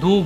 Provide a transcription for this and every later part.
2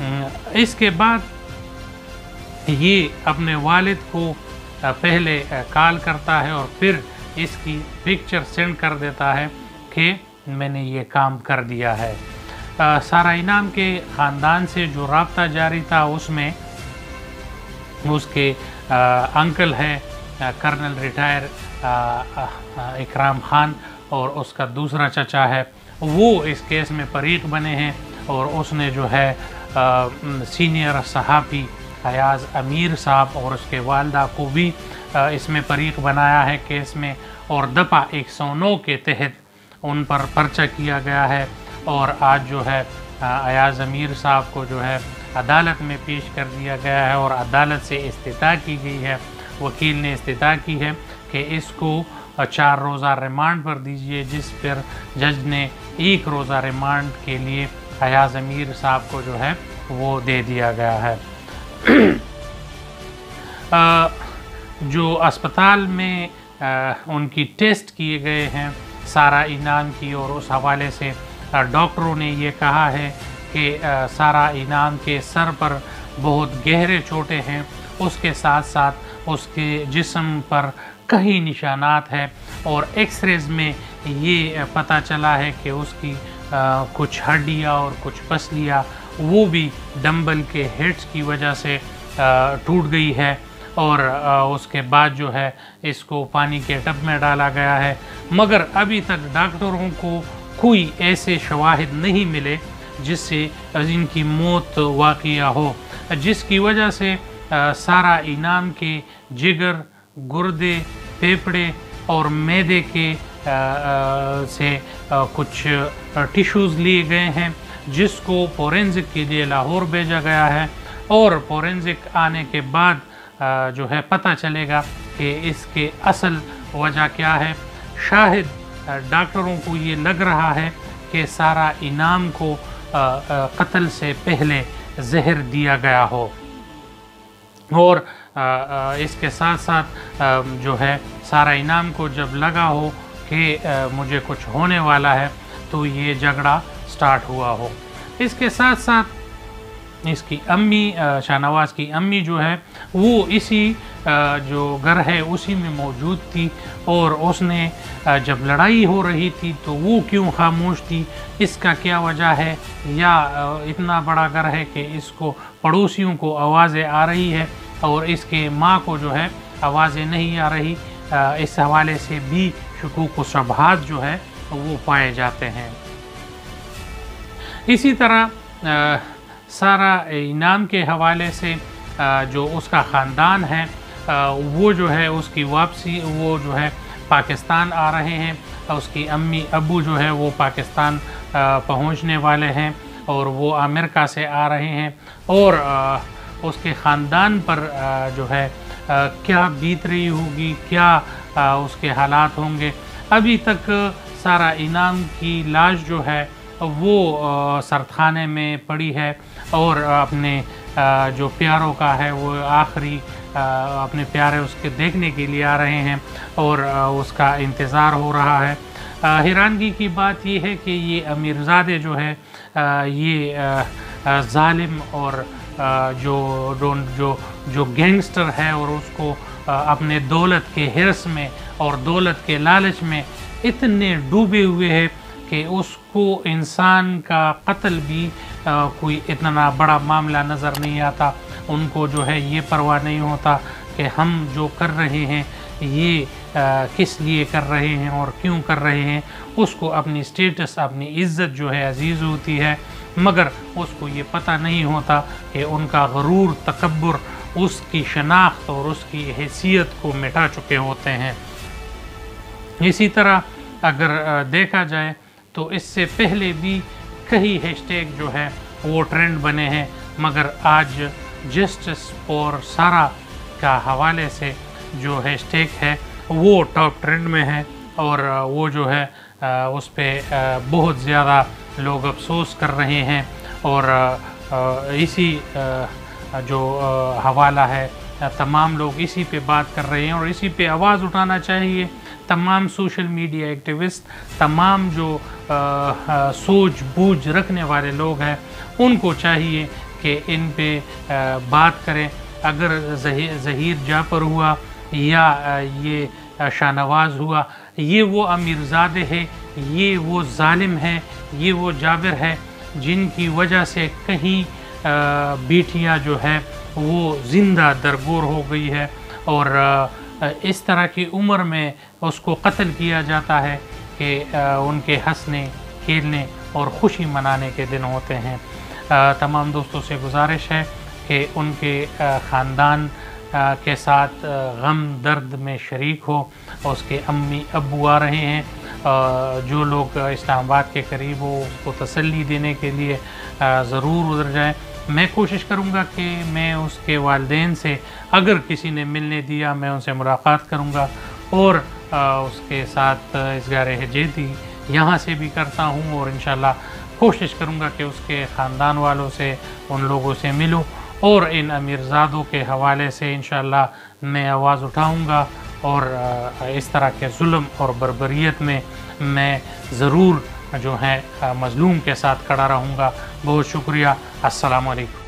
اس کے بعد یہ اپنے والد کو پہلے کال کرتا ہے اور پھر اس کی پکچر سینڈ کر دیتا ہے کہ میں نے یہ کام کر دیا ہے۔ سارہ انعام کے خاندان سے جو رابطہ جاری تھا اس میں اس کے انکل ہے کرنل ریٹائر اکرام خان، اور اس کا دوسرا چچا ہے وہ اس کیس میں فریق بنے ہیں، اور اس نے جو ہے سینئر صحافی ایاز امیر صاحب اور اس کے والدہ کو بھی اس میں فریق بنایا ہے کیس میں، اور دفعہ 109 کے تحت ان پر پرچہ کیا گیا ہے، اور آج جو ہے ایاز امیر صاحب کو جو ہے عدالت میں پیش کر دیا گیا ہے، اور عدالت سے استدعا کی گئی ہے، وکیل نے استدعا کی ہے کہ اس کو 4 روزہ ریمانڈ پر دیجیے، جس پر جج نے 1 روزہ ریمانڈ کے لیے ایاز امیر صاحب کو جو ہے وہ دے دیا گیا ہے۔ جو اسپتال میں ان کی ٹیسٹ کیے گئے ہیں سارہ انعام کی، اور اس حوالے سے ڈاکٹروں نے یہ کہا ہے کہ سارہ انعام کے سر پر بہت گہرے چوٹیں ہیں، اس کے ساتھ ساتھ اس کے جسم پر کئی نشانات ہیں، اور ایکس ریز میں یہ پتہ چلا ہے کہ اس کی کچھ ہڈیاں اور کچھ پسلیاں وہ بھی ڈمبل کے ہیڈز کی وجہ سے ٹوٹ گئی ہے، اور اس کے بعد جو ہے اس کو پانی کے ٹب میں ڈالا گیا ہے، مگر ابھی تک ڈاکٹروں کو کوئی ایسے شواہد نہیں ملے جس سے ان کی موت واقعہ ہو، جس کی وجہ سے سارہ انعام کے جگر، گردے، پھیپھڑے اور معدے کے سے کچھ ٹیشوز لیے گئے ہیں، جس کو فورینزک کے لیے لاہور بھیجا گیا ہے، اور فورینزک آنے کے بعد جو ہے پتہ چلے گا کہ اس کے اصل وجہ کیا ہے۔ شاہد ڈاکٹروں کو یہ لگ رہا ہے کہ سارہ انعام کو قتل سے پہلے زہر دیا گیا ہو، اور اس کے ساتھ ساتھ جو ہے سارہ انعام کو جب لگا ہو کہ مجھے کچھ ہونے والا ہے تو یہ جھگڑا سٹارٹ ہوا ہو۔ اس کے ساتھ ساتھ اس کی امی، شاہ نواز کی امی جو ہے وہ اسی جو گھر ہے اسی میں موجود تھی، اور اس نے جب لڑائی ہو رہی تھی تو وہ کیوں خاموش تھی، اس کا کیا وجہ ہے، یا اتنا بڑا گھر ہے کہ اس کو پڑوسیوں کو آوازیں آ رہی ہے اور اس کے ماں کو جو ہے آوازیں نہیں آ رہی، اس حوالے سے بھی شکوک و شبہات جو ہے وہ پائے جاتے ہیں۔ اسی طرح سارہ انعام کے حوالے سے جو اس کا خاندان ہے وہ جو ہے اس کی واپسی، وہ جو ہے پاکستان آ رہے ہیں، اس کی امی ابو جو ہے وہ پاکستان پہنچنے والے ہیں، اور وہ امریکہ سے آ رہے ہیں، اور اس کے خاندان پر جو ہے کیا بیت رہی ہوگی، کیا اس کے حالات ہوں گے۔ ابھی تک سارہ انعام کی لاش جو ہے وہ سردخانے میں پڑی ہے، اور اپنے جو پیاروں کا ہے وہ آخری اپنے پیارے اس کے دیکھنے کے لیے آ رہے ہیں، اور اس کا انتظار ہو رہا ہے۔ حیرانگی کی بات یہ ہے کہ یہ امیرزادے جو ہے یہ ظالم اور جو گینگسٹر ہے، اور اس کو اپنے دولت کے حرص میں اور دولت کے لالچ میں اتنے ڈوبے ہوئے ہیں کہ اس کو انسان کا قتل بھی کوئی اتنا بڑا معاملہ نظر نہیں آتا۔ ان کو جو ہے یہ پرواہ نہیں ہوتا کہ ہم جو کر رہے ہیں یہ کس لیے کر رہے ہیں اور کیوں کر رہے ہیں۔ اس کو اپنی سٹیٹس، اپنی عزت جو ہے عزیز ہوتی ہے، مگر اس کو یہ پتہ نہیں ہوتا کہ ان کا غرور، تکبر اس کی شناخت اور اس کی حیثیت کو مٹا چکے ہوتے ہیں۔ اسی طرح اگر دیکھا جائے تو اس سے پہلے بھی کئی ہیش ٹیگ جو ہے وہ ٹرینڈ بنے ہیں، مگر آج جسٹس فار سارہ کا حوالے سے جو ہیش ٹیگ ہے وہ ٹاپ ٹرینڈ میں ہے، اور وہ جو ہے اس پہ بہت زیادہ لوگ افسوس کر رہے ہیں، اور اسی جو حوالہ ہے تمام لوگ اسی پہ بات کر رہے ہیں، اور اسی پہ آواز اٹھانا چاہیے۔ تمام سوشل میڈیا ایکٹیوسٹ، تمام جو سوچ بوجھ رکھنے والے لوگ ہیں، ان کو چاہیے کہ ان پہ بات کریں. اگر ظہیر جعفر ہوا یا یہ شاہ نواز ہوا، یہ وہ امیرزادے ہیں، یہ وہ ظالم ہیں، یہ وہ جابر ہے جن کی وجہ سے کہیں بیٹیاں جو ہے وہ زندہ درگور ہو گئی ہے، اور اس طرح کی عمر میں اس کو قتل کیا جاتا ہے کہ ان کے ہنسنے کھیلنے اور خوشی منانے کے دن ہوتے ہیں. تمام دوستوں سے گزارش ہے کہ ان کے خاندان کے ساتھ غم درد میں شریک ہو. اس کے امی ابو آ رہے ہیں، جو لوگ اسلام آباد کے قریب ہو اس کو تسلی دینے کے لیے ضرور ادھر جائیں. میں کوشش کروں گا کہ میں اس کے والدین سے، اگر کسی نے ملنے دیا، میں ان سے ملاقات کروں گا، اور اس کے ساتھ اظہار حجیتی یہاں سے بھی کرتا ہوں، اور انشاءاللہ کوشش کروں گا کہ اس کے خاندان والوں سے، ان لوگوں سے ملوں، اور ان امیرزادوں کے حوالے سے انشاءاللہ میں آواز اٹھاؤں گا، اور اس طرح کے ظلم اور بربریت میں میں ضرور جو ہے مظلوم کے ساتھ کھڑا رہوں گا. بہت شکریہ. السلام علیکم.